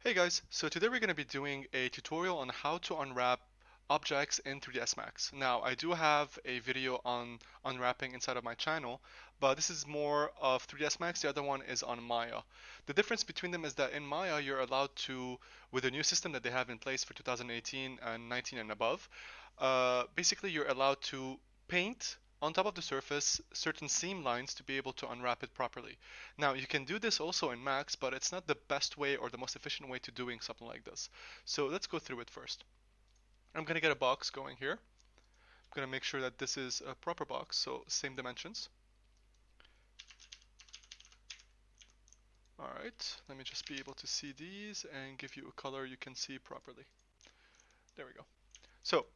Hey guys, so today we're going to be doing a tutorial on how to unwrap objects in 3ds Max. Now, I do have a video on unwrapping inside of my channel, but this is more of 3ds Max, the other one is on Maya. The difference between them is that in Maya, you're allowed to, with the new system that they have in place for 2018 and 19 and above, basically you're allowed to paint on top of the surface certain seam lines to be able to unwrap it properly. Now you can do this also in Max, but it's not the best way or the most efficient way to doing something like this. So let's go through it first. I'm gonna get a box going here. I'm gonna make sure that this is a proper box, so same dimensions. Alright, let me just be able to see these and give you a color you can see properly. There we go. So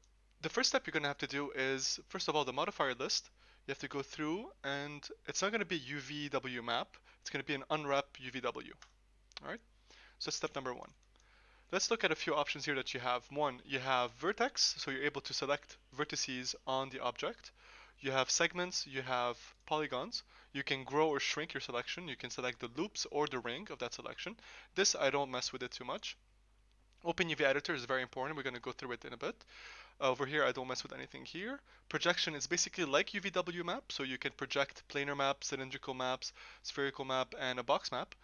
the first step you're going to have to do is, first of all, the modifier list. You have to go through, and it's not going to be UVW map. It's going to be an unwrap UVW. All right. So that's step number one. Let's look at a few options here that you have. One, you have vertex, so you're able to select vertices on the object. You have segments, you have polygons. You can grow or shrink your selection. You can select the loops or the ring of that selection. This, I don't mess with it too much. Open UV editor is very important. We're going to go through it in a bit. Over here, I don't mess with anything here. Projection is basically like UVW map, so you can project planar maps, cylindrical maps, spherical map, and a box map.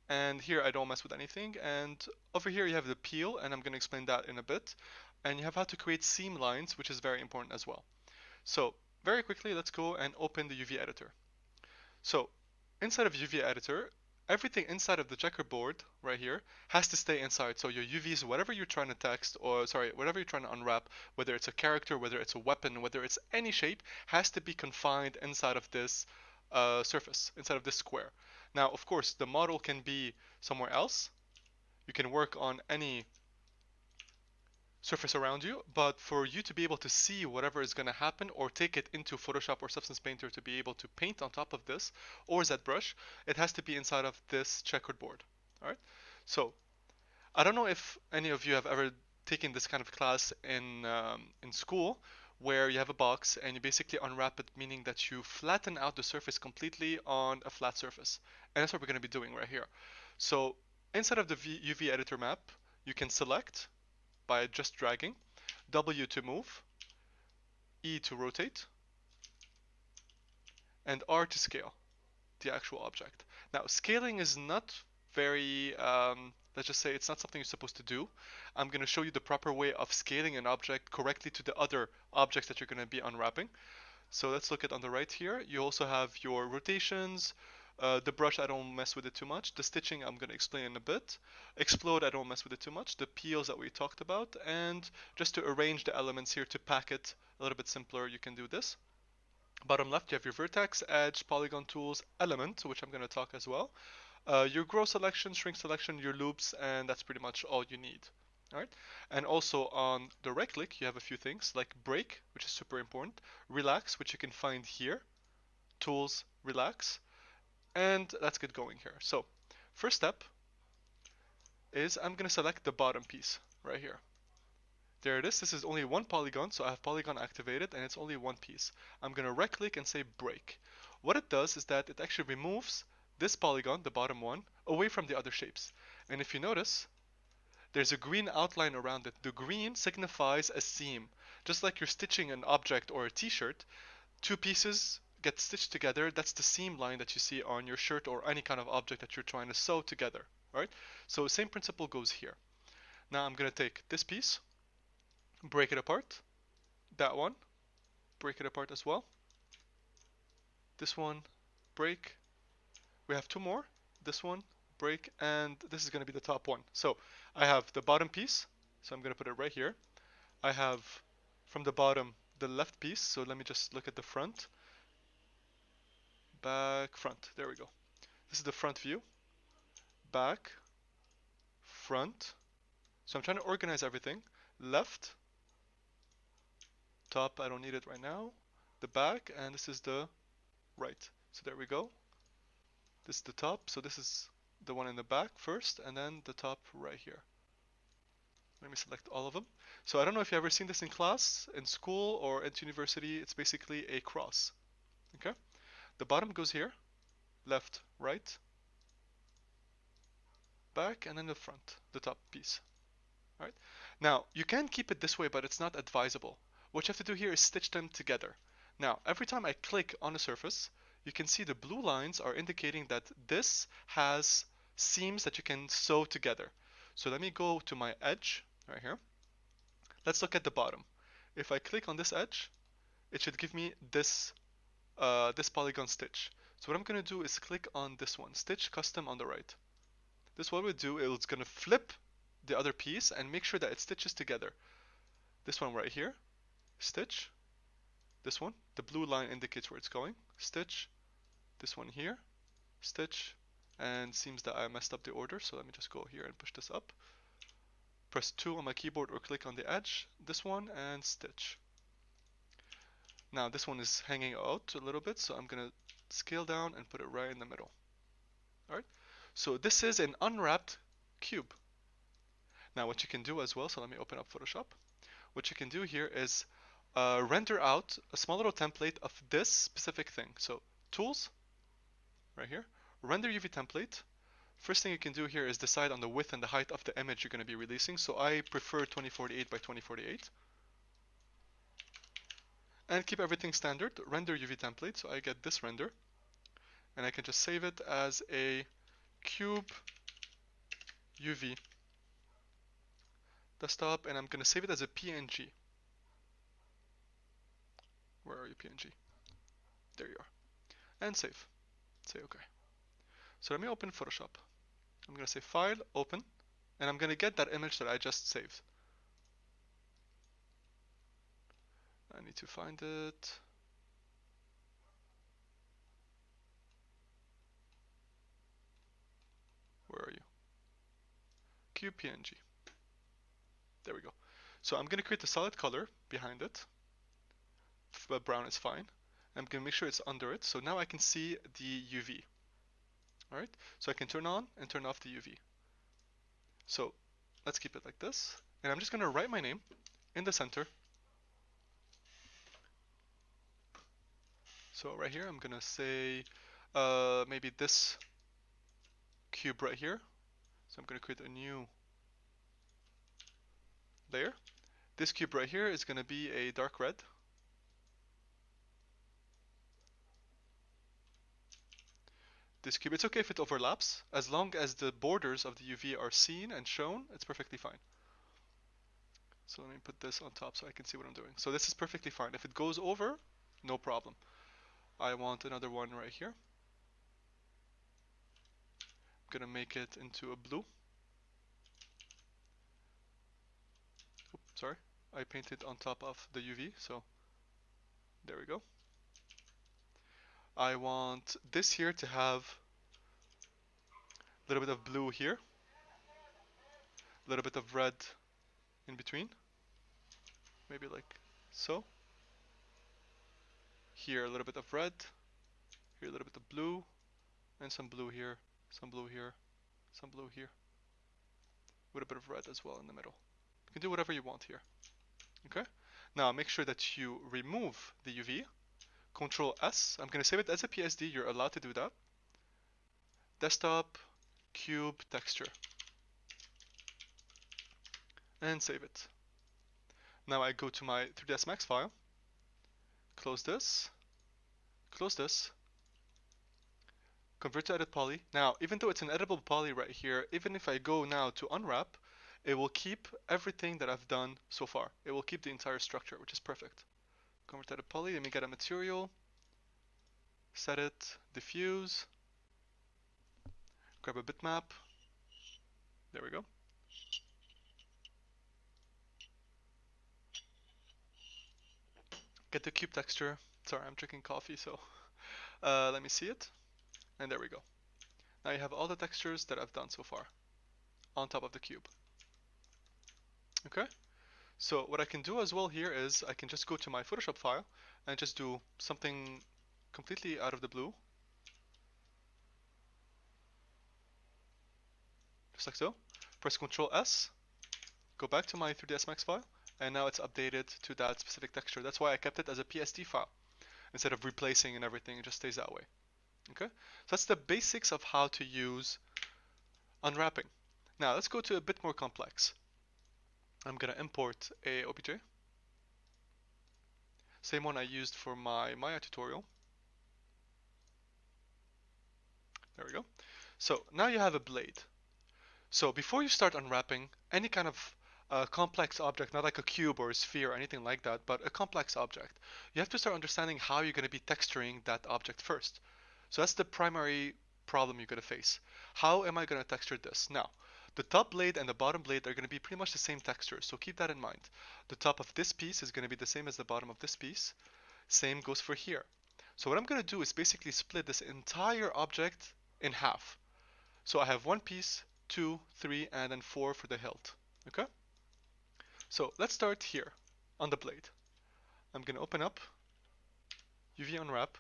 And here I don't mess with anything. And over here you have the peel, and I'm going to explain that in a bit. And you have how to create seam lines, which is very important as well. So very quickly, let's go and open the UV editor. So inside of UV editor, everything inside of the checkerboard right here has to stay inside. So your UVs, whatever you're trying to text, or sorry, whatever you're trying to unwrap, whether it's a character, whether it's a weapon, whether it's any shape, has to be confined inside of this surface, inside of this square. Now, of course, the model can be somewhere else. You can work on any surface around you, but for you to be able to see whatever is going to happen or take it into Photoshop or Substance Painter to be able to paint on top of this or ZBrush, it has to be inside of this checkered board. All right. So I don't know if any of you have ever taken this kind of class in school where you have a box and you basically unwrap it, meaning that you flatten out the surface completely on a flat surface. And that's what we're going to be doing right here. So inside of the UV editor map, you can select by just dragging, W to move, E to rotate, and R to scale the actual object. Now, scaling is not very, let's just say it's not something you're supposed to do. I'm going to show you the proper way of scaling an object correctly to the other objects that you're going to be unwrapping. So let's look at on the right here. You also have your rotations. The brush, I don't mess with it too much. The stitching, I'm going to explain in a bit. Explode, I don't mess with it too much. The peels that we talked about. And just to arrange the elements here to pack it a little bit simpler, you can do this. Bottom left, you have your vertex, edge, polygon tools, element, which I'm going to talk as well. Your grow selection, shrink selection, your loops, and that's pretty much all you need. All right. And also on the right click, you have a few things like break, which is super important, relax, which you can find here, tools, relax, and let's get going here. So first step is I'm going to select the bottom piece right here. There it is. This is only one polygon, so I have polygon activated and it's only one piece. I'm going to right click and say break. What it does is that it actually removes this polygon, the bottom one, away from the other shapes. And if you notice, there's a green outline around it. The green signifies a seam. Just like you're stitching an object or a t-shirt, two pieces get stitched together. That's the seam line that you see on your shirt or any kind of object that you're trying to sew together. Right? So same principle goes here. Now I'm going to take this piece, break it apart. That one, break it apart as well. This one, break. We have two more. This one, break, and this is going to be the top one. So I have the bottom piece, so I'm going to put it right here. I have from the bottom the left piece, so let me just look at the front, back, front. There we go. This is the front view, back, front. So I'm trying to organize everything. Left, top, I don't need it right now. The back, and this is the right. So there we go. This is the top, so this is the one in the back first, and then the top right here. Let me select all of them. So I don't know if you've ever seen this in class, in school, or at university. It's basically a cross. Okay? The bottom goes here, left, right. back, and then the front, the top piece. Alright. Now, you can keep it this way, but it's not advisable. What you have to do here is stitch them together. Now, every time I click on a surface, you can see the blue lines are indicating that this has seams that you can sew together. So let me go to my edge right here. Let's look at the bottom. If I click on this edge, it should give me this polygon stitch. So what I'm going to do is click on this one, stitch custom on the right. This what we do, it's going to flip the other piece and make sure that it stitches together. This one right here, stitch. This one, the blue line indicates where it's going. Stitch. This one here, stitch. And seems that I messed up the order, so let me just go here and push this up. Press 2 on my keyboard or click on the edge, this one, and stitch. Now this one is hanging out a little bit, so I'm gonna scale down and put it right in the middle. Alright, so this is an unwrapped cube. Now what you can do as well, so let me open up Photoshop. What you can do here is render out a small little template of this specific thing. So tools, right here, render UV template. First thing you can do here is decide on the width and the height of the image you're going to be releasing. So I prefer 2048 by 2048. And keep everything standard, render UV template. So I get this render. And I can just save it as a cube UV desktop. And I'm going to save it as a PNG. Where are you, PNG? There you are. And save. Say OK. So let me open Photoshop. I'm going to say File, Open, and I'm going to get that image that I just saved. I need to find it. Where are you? QPNG. There we go. So I'm going to create a solid color behind it. But brown is fine. I'm going to make sure it's under it. So now I can see the UV. Alright, so I can turn on and turn off the UV. So let's keep it like this. And I'm just going to write my name in the center. So right here, I'm going to say maybe this cube right here. So I'm going to create a new layer. This cube right here is going to be a dark red. This cube, it's okay if it overlaps, as long as the borders of the UV are seen and shown, it's perfectly fine. So let me put this on top so I can see what I'm doing. So this is perfectly fine. If it goes over, no problem. I want another one right here. I'm gonna make it into a blue. Oops, sorry, I painted on top of the UV, so there we go. I want this here to have a little bit of blue here, a little bit of red in between, maybe like so. Here a little bit of red, here a little bit of blue, and some blue here, some blue here, some blue here, with a bit of red as well in the middle. You can do whatever you want here. Okay. Now make sure that you remove the UV. Control S. I'm going to save it as a PSD. You're allowed to do that. Desktop, cube, texture. And save it. Now I go to my 3ds Max file. Close this. Close this. Convert to edit poly. Now, even though it's an editable poly right here, even if I go now to unwrap, it will keep everything that I've done so far. It will keep the entire structure, which is perfect. Convert to edit poly. Let me get a material. Set it. Diffuse. Grab a bitmap. There we go. Get the cube texture. Sorry, I'm drinking coffee, so let me see it. And there we go. Now you have all the textures that I've done so far on top of the cube. Okay, so what I can do as well here is I can just go to my Photoshop file and just do something completely out of the blue. Just like so. Press Ctrl S, go back to my 3ds Max file, and now it's updated to that specific texture. That's why I kept it as a PSD file. Instead of replacing and everything, it just stays that way. Okay, so that's the basics of how to use unwrapping. Now let's go to a bit more complex. I'm gonna import a OBJ, same one I used for my Maya tutorial. There we go. So now you have a blade. So before you start unwrapping any kind of complex object, not like a cube or a sphere or anything like that, but a complex object, you have to start understanding how you're going to be texturing that object first. So that's the primary problem you're going to face. How am I going to texture this? Now, the top blade and the bottom blade are going to be pretty much the same texture, so keep that in mind. The top of this piece is going to be the same as the bottom of this piece. Same goes for here. So what I'm going to do is basically split this entire object in half. So I have one piece, two, three, and then four for the hilt. Okay? So let's start here on the blade. I'm going to open up UV Unwrap.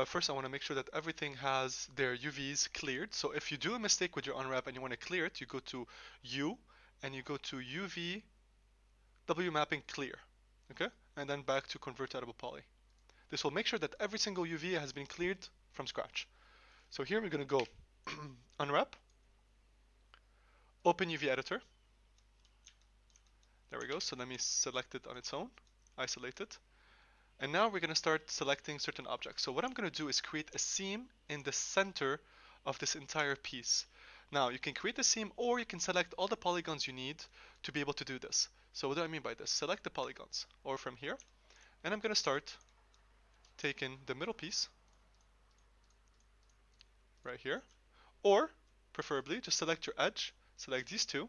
First, I want to make sure that everything has their UVs cleared. So if you do a mistake with your unwrap and you want to clear it, you go to U and you go to UV W mapping clear. Okay? And then back to convert to editable poly. This will make sure that every single UV has been cleared from scratch. So here we're going to go unwrap, open UV editor. There we go. So let me select it on its own, isolate it. And now we're going to start selecting certain objects. So what I'm going to do is create a seam in the center of this entire piece. Now you can create a seam or you can select all the polygons you need to be able to do this. So what do I mean by this? Select the polygons or from here. And I'm going to start taking the middle piece right here. Or preferably just select your edge, select these two,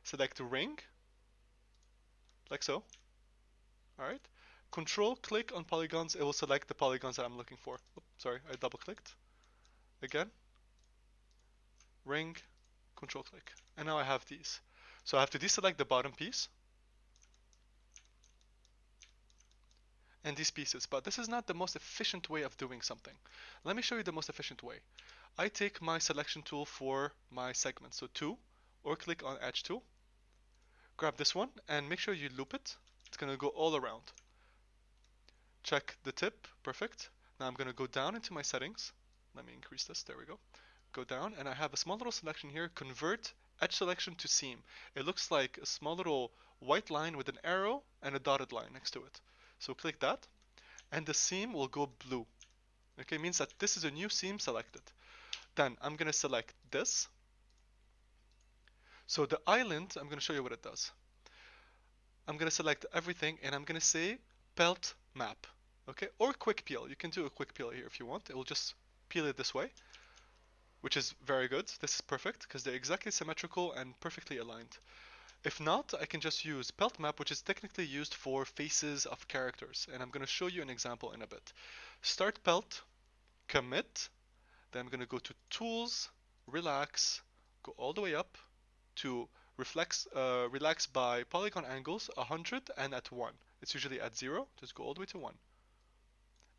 select the ring, like so. Alright. Control click on polygons, it will select the polygons that I'm looking for. Oops, sorry, I double clicked. Again, ring, control click. And now I have these. So I have to deselect the bottom piece and these pieces, but this is not the most efficient way of doing something. Let me show you the most efficient way. I take my selection tool for my segment, so 2, or click on edge tool, grab this one and make sure you loop it. It's going to go all around. Check the tip, perfect. Now I'm going to go down into my settings. Let me increase this, there we go. Go down and I have a small little selection here, convert edge selection to seam. It looks like a small little white line with an arrow and a dotted line next to it. So click that and the seam will go blue. Okay, means that this is a new seam selected. Then I'm going to select this. So the island, I'm going to show you what it does. I'm going to select everything and I'm going to say pelt map. Okay, or quick peel. You can do a quick peel here if you want. It will just peel it this way, which is very good. This is perfect because they're exactly symmetrical and perfectly aligned. If not, I can just use pelt map, which is technically used for faces of characters, and I'm going to show you an example in a bit. Start pelt, commit, then I'm going to go to tools, relax, go all the way up to relax by polygon angles 100 and at 1. It's usually at 0, just go all the way to 1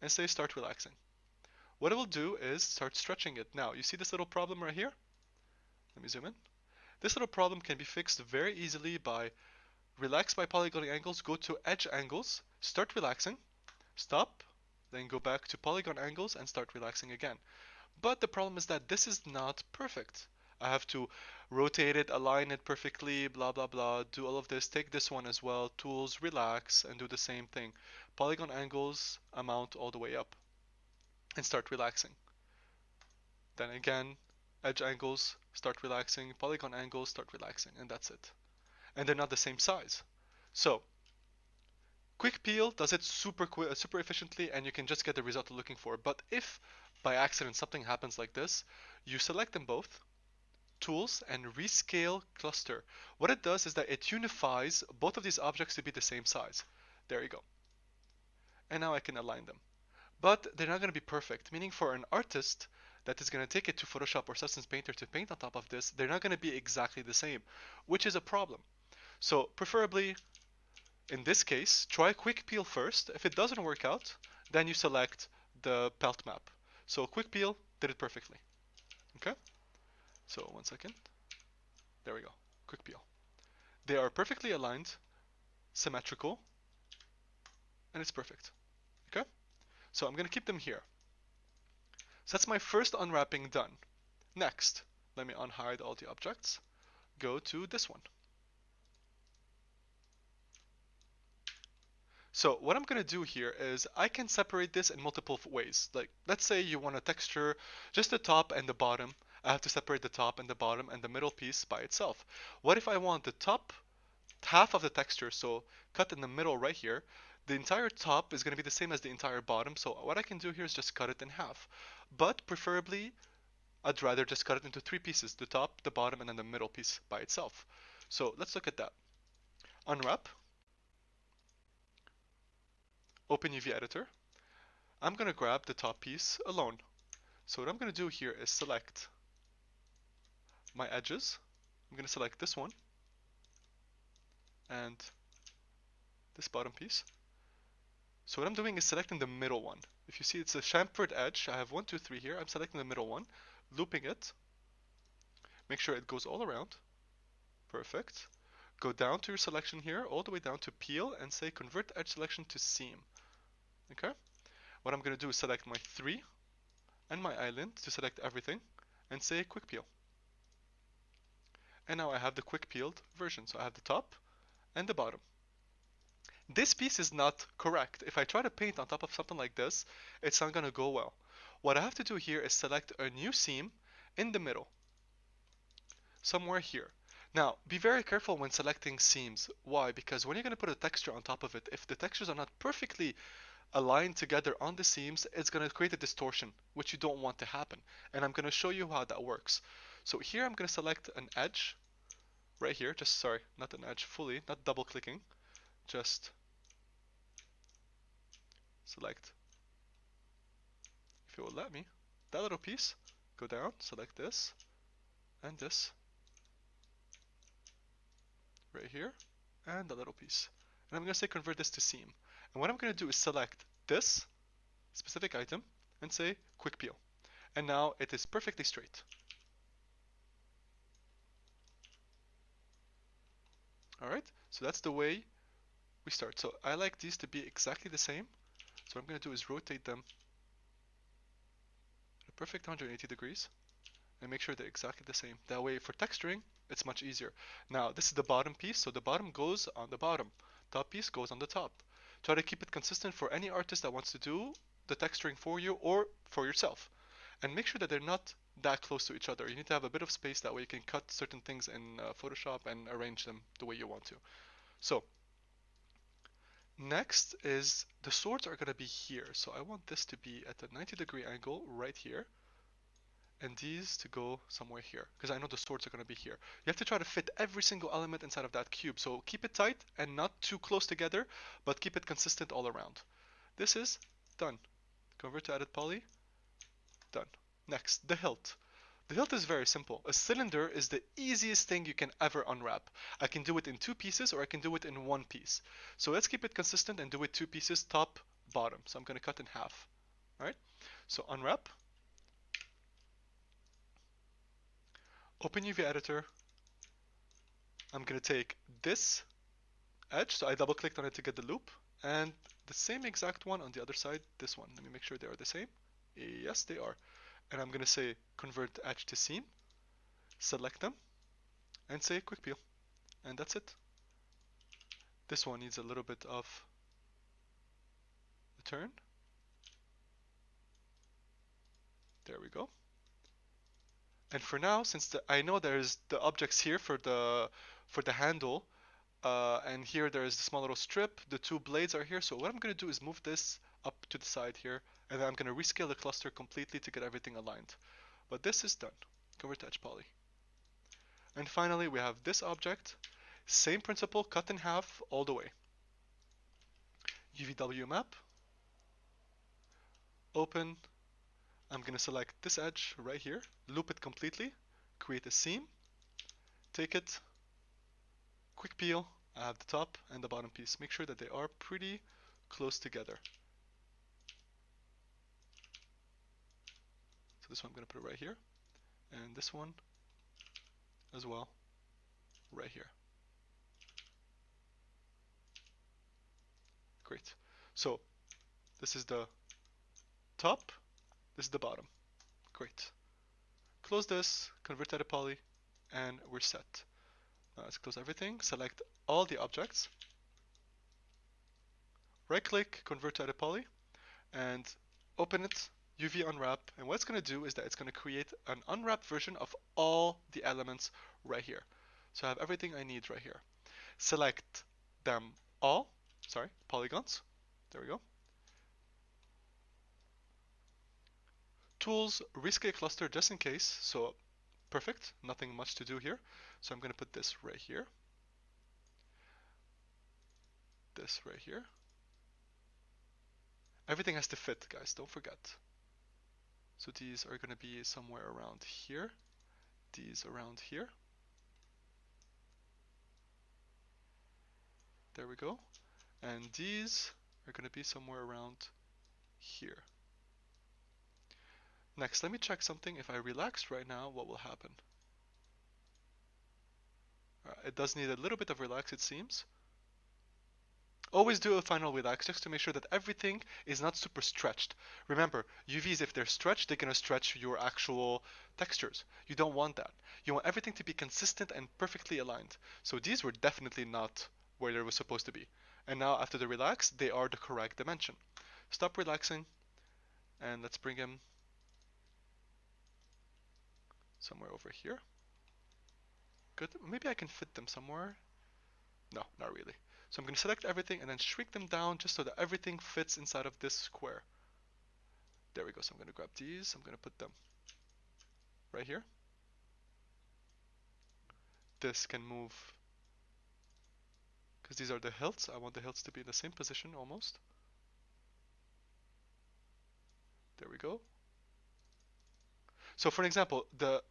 and say start relaxing. What it will do is start stretching it. Now, you see this little problem right here? Let me zoom in. This little problem can be fixed very easily by relax by polygon angles, go to edge angles, start relaxing, stop, then go back to polygon angles and start relaxing again. But the problem is that this is not perfect. I have to rotate it, align it perfectly, blah blah blah, do all of this, take this one as well, tools, relax, and do the same thing. Polygon angles, amount all the way up, and start relaxing. Then again, edge angles, start relaxing, polygon angles, start relaxing, and that's it. And they're not the same size. So, quick peel does it super efficiently and you can just get the result you're looking for. But if by accident something happens like this, you select them both, tools, and rescale cluster. What it does is that it unifies both of these objects to be the same size. There you go. And now I can align them. But they're not going to be perfect, meaning for an artist that is going to take it to Photoshop or Substance Painter to paint on top of this, they're not going to be exactly the same, which is a problem. So preferably, in this case, try quick peel first. If it doesn't work out, then you select the pelt map. So quick peel did it perfectly. Okay? So 1 second. There we go. Quick peel. They are perfectly aligned, symmetrical, and it's perfect. Okay? So I'm going to keep them here. So that's my first unwrapping done. Next, let me unhide all the objects. go to this one. So what I'm gonna do here is I can separate this in multiple ways. Like, let's say you want to texture just the top and the bottom. I have to separate the top and the bottom and the middle piece by itself. What if I want the top half of the texture, so cut in the middle right here, the entire top is going to be the same as the entire bottom, so what I can do here is just cut it in half. But preferably, I'd rather just cut it into three pieces, the top, the bottom, and then the middle piece by itself. So let's look at that. Unwrap, open UV editor. I'm going to grab the top piece alone. So what I'm going to do here is select my edges. I'm going to select this one and this bottom piece. So what I'm doing is selecting the middle one. If you see it's a chamfered edge, I have 1, 2, 3 here. I'm selecting the middle one, looping it. Make sure it goes all around. Perfect. Go down to your selection here, all the way down to peel, and say convert edge selection to seam. Okay? What I'm going to do is select my 3 and my island to select everything, and say quick peel. And now I have the quick peeled version. So I have the top and the bottom. This piece is not correct. If I try to paint on top of something like this, it's not going to go well. What I have to do here is select a new seam in the middle, somewhere here. Now, be very careful when selecting seams. Why? Because when you're going to put a texture on top of it, if the textures are not perfectly aligned together on the seams, it's going to create a distortion, which you don't want to happen. And I'm going to show you how that works. So here I'm going to select an edge right here. Just, sorry, not an edge fully, not double clicking. Just select, if it will let me, that little piece. Go down, select this and this right here, and the little piece. And I'm going to say convert this to seam. And what I'm going to do is select this specific item and say quick peel. And now it is perfectly straight. Alright, so that's the way we start. So I like these to be exactly the same. So what I'm going to do is rotate them at a perfect 180 degrees and make sure they're exactly the same. That way for texturing, it's much easier. Now this is the bottom piece, so the bottom goes on the bottom. Top piece goes on the top. Try to keep it consistent for any artist that wants to do the texturing for you or for yourself. And make sure that they're not that close to each other. You need to have a bit of space, that way you can cut certain things in Photoshop and arrange them the way you want to. So next is the swords are going to be here. So I want this to be at a 90-degree angle right here, and these to go somewhere here, because I know the swords are going to be here. You have to try to fit every single element inside of that cube, so keep it tight and not too close together, but keep it consistent all around. This is done. Convert to added poly. Done. Next, the hilt. The hilt is very simple. A cylinder is the easiest thing you can ever unwrap. I can do it in 2 pieces or I can do it in 1 piece. So let's keep it consistent and do it 2 pieces, top, bottom. So I'm going to cut in half. Alright, so unwrap. Open UV editor. I'm going to take this edge, so I double clicked on it to get the loop, and the same exact one on the other side, this one. Let me make sure they are the same. Yes, they are. And I'm going to say convert edge to seam, select them, and say quick peel. And that's it. This one needs a little bit of a turn. There we go. And for now, since I know there's the objects here for the handle, and here there's the small little strip, the 2 blades are here, so what I'm going to do is move this up to the side here, and then I'm going to rescale the cluster completely to get everything aligned. But this is done. Convert to edge poly. And finally we have this object, same principle, cut in half all the way. UVW map, open. I'm going to select this edge right here, loop it completely, create a seam, take it, quick peel. I have the top and the bottom piece. Make sure that they are pretty close together. So this one I'm going to put it right here, and this one as well right here. Great. So this is the top, this is the bottom. Great. Close this, convert that to poly, and we're set. Let's close everything, select all the objects, right click, convert to edit poly, and open it, UV unwrap, and what it's going to do is that it's going to create an unwrapped version of all the elements right here. So I have everything I need right here. Select them all, sorry, polygons, there we go. Tools, rescale cluster just in case, so perfect, nothing much to do here. So I'm going to put this right here, this right here. Everything has to fit, guys, don't forget. So these are going to be somewhere around here, these around here. There we go. And these are going to be somewhere around here. Next, let me check something. If I relax right now, what will happen? It does need a little bit of relax, it seems. Always do a final relax just to make sure that everything is not super stretched. Remember, UVs, if they're stretched, they're going to stretch your actual textures. You don't want that. You want everything to be consistent and perfectly aligned. So these were definitely not where they were supposed to be. And now after the relax, they are the correct dimension. Stop relaxing, and let's bring him somewhere over here. Good. Maybe I can fit them somewhere. No, not really. So I'm going to select everything and then shrink them down just so that everything fits inside of this square. There we go. So I'm going to grab these. I'm going to put them right here. This can move because these are the hilts. I want the hilts to be in the same position almost. There we go. So for example, the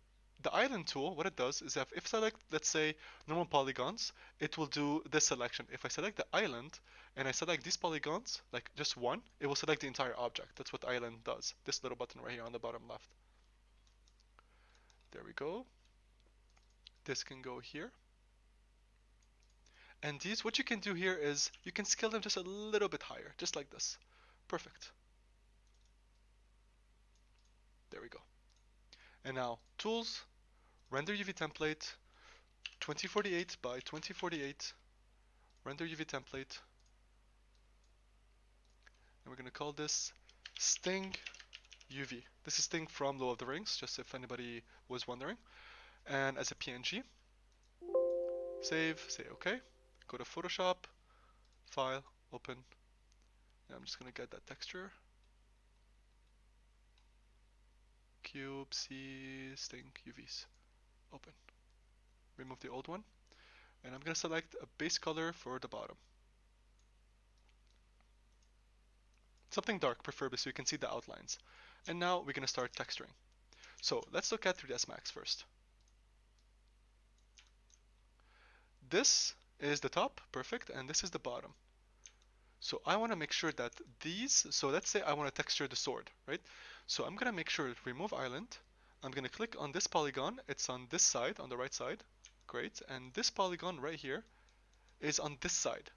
island tool, what it does is that if select, let's say, normal polygons, it will do this selection. If I select the island and I select these polygons, like just one, it will select the entire object. That's what island does. This little button right here on the bottom left. There we go. This can go here. And these, what you can do here is you can scale them just a little bit higher, just like this. Perfect. There we go. And now, tools, render UV template, 2048 by 2048, render UV template, and we're going to call this Sting UV. This is Sting from Lord of the Rings, just if anybody was wondering. And as a PNG, save, say OK, go to Photoshop, File, Open, and I'm just going to get that texture. Cube, C, Sting, UVs, Open. Remove the old one, and I'm going to select a base color for the bottom. Something dark, preferably, so you can see the outlines. And now we're going to start texturing. So let's look at 3ds Max first. This is the top, perfect, and this is the bottom. So I want to make sure that these, so let's say I want to texture the sword, right? So I'm going to make sure to remove island. I'm going to click on this polygon. It's on this side, on the right side. Great. And this polygon right here is on this side.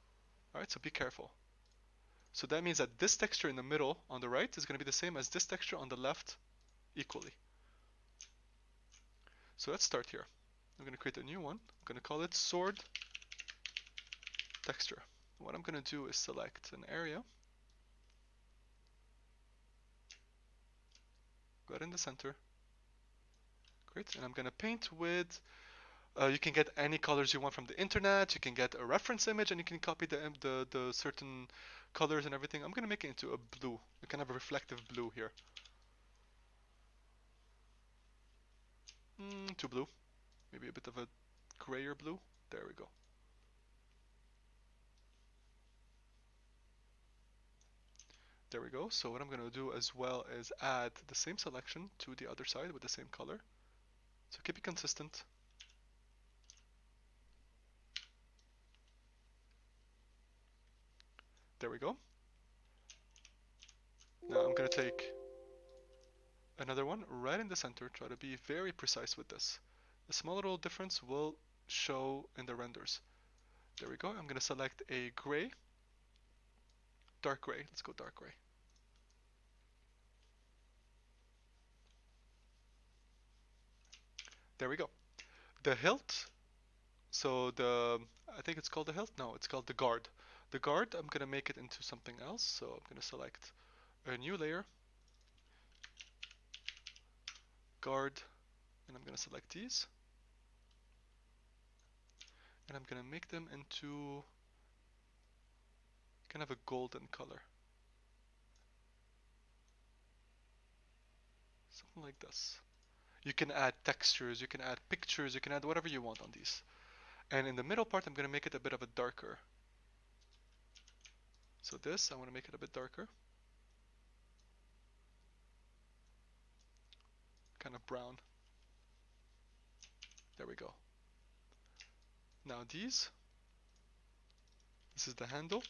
All right, so be careful. So that means that this texture in the middle on the right is going to be the same as this texture on the left equally. So let's start here. I'm going to create a new one. I'm going to call it Sword Texture. What I'm going to do is select an area, go in the center. Great, and I'm going to paint with, you can get any colors you want from the internet, you can get a reference image, and you can copy the certain colors and everything. I'm going to make it into a blue, a kind of a reflective blue here. Too blue, maybe a bit of a grayer blue. There we go. There we go. So what I'm going to do as well is add the same selection to the other side with the same color. So keep it consistent. There we go. Now I'm going to take another one right in the center. Try to be very precise with this. A small little difference will show in the renders. There we go. I'm going to select a gray, dark gray. Let's go dark gray. There we go. The hilt, So I think it's called the hilt. No, it's called the guard. The guard, I'm gonna make it into something else. So I'm gonna select a new layer, guard, and I'm gonna select these, and I'm gonna make them into kind of a golden color, something like this. You can add textures, you can add pictures, you can add whatever you want on these. And in the middle part, I'm gonna make it a bit of a darker. So this, I want to make it a bit darker, kind of brown. There we go. Now these, this is the handle.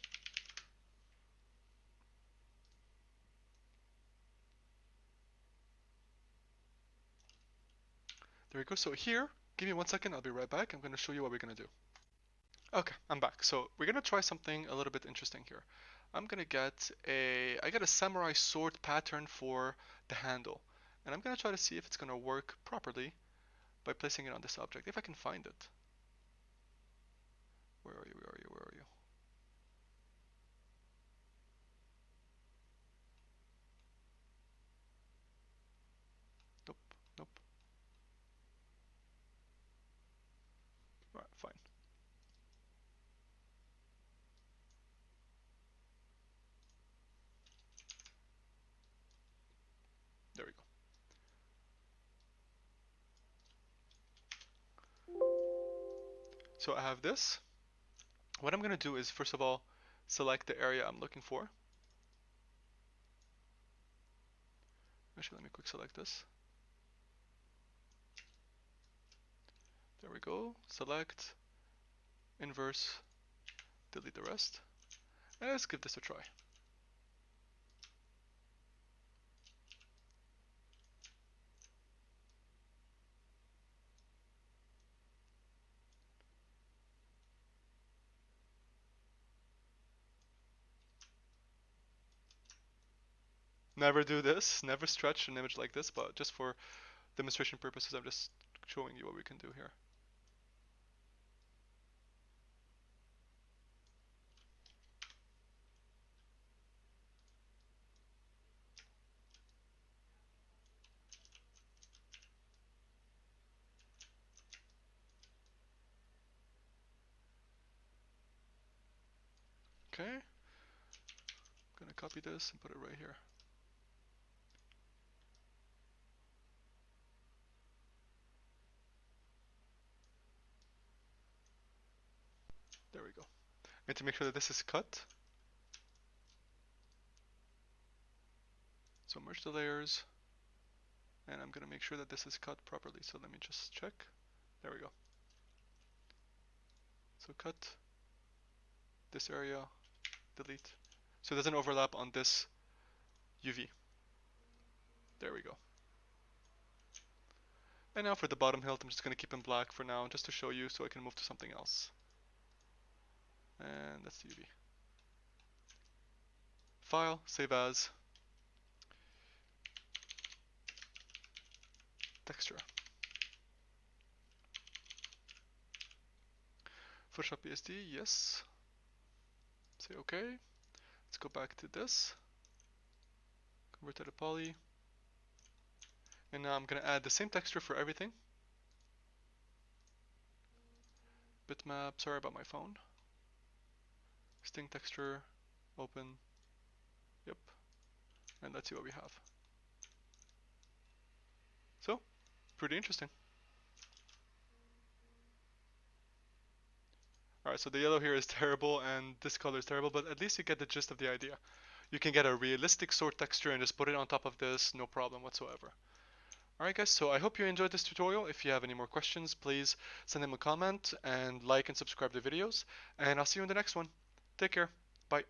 There we go. So here, give me 1 second, I'll be right back. I'm going to show you what we're going to do. Okay, I'm back. So we're going to try something a little bit interesting here. I got a samurai sword pattern for the handle. And I'm going to try to see if it's going to work properly by placing it on this object, if I can find it. Where are you, where are you, where are you? Nope, nope. Alright, fine. There we go. So I have this. What I'm going to do is, first of all, select the area I'm looking for. Actually, let me quick select this. There we go. Select, inverse, delete the rest. And let's give this a try. Never do this, never stretch an image like this, but just for demonstration purposes, I'm just showing you what we can do here. Okay, I'm gonna copy this and put it right here. There we go. And to make sure that this is cut, so merge the layers, and I'm gonna make sure that this is cut properly. So let me just check. There we go. So cut this area, delete. So it doesn't overlap on this UV. There we go. And now for the bottom hilt, I'm just gonna keep in black for now, just to show you, so I can move to something else. And that's the UV. File, save as, texture. Photoshop PSD, yes. Say OK. Let's go back to this. Convert to the poly. And now I'm going to add the same texture for everything. Bitmap, sorry about my phone. Sting texture, open. Yep. And let's see what we have. So, pretty interesting. Alright, so the yellow here is terrible and this color is terrible, but at least you get the gist of the idea. You can get a realistic sword texture and just put it on top of this, no problem whatsoever. Alright guys, so I hope you enjoyed this tutorial. If you have any more questions, please send them a comment and like and subscribe to the videos. And I'll see you in the next one. Take care. Bye.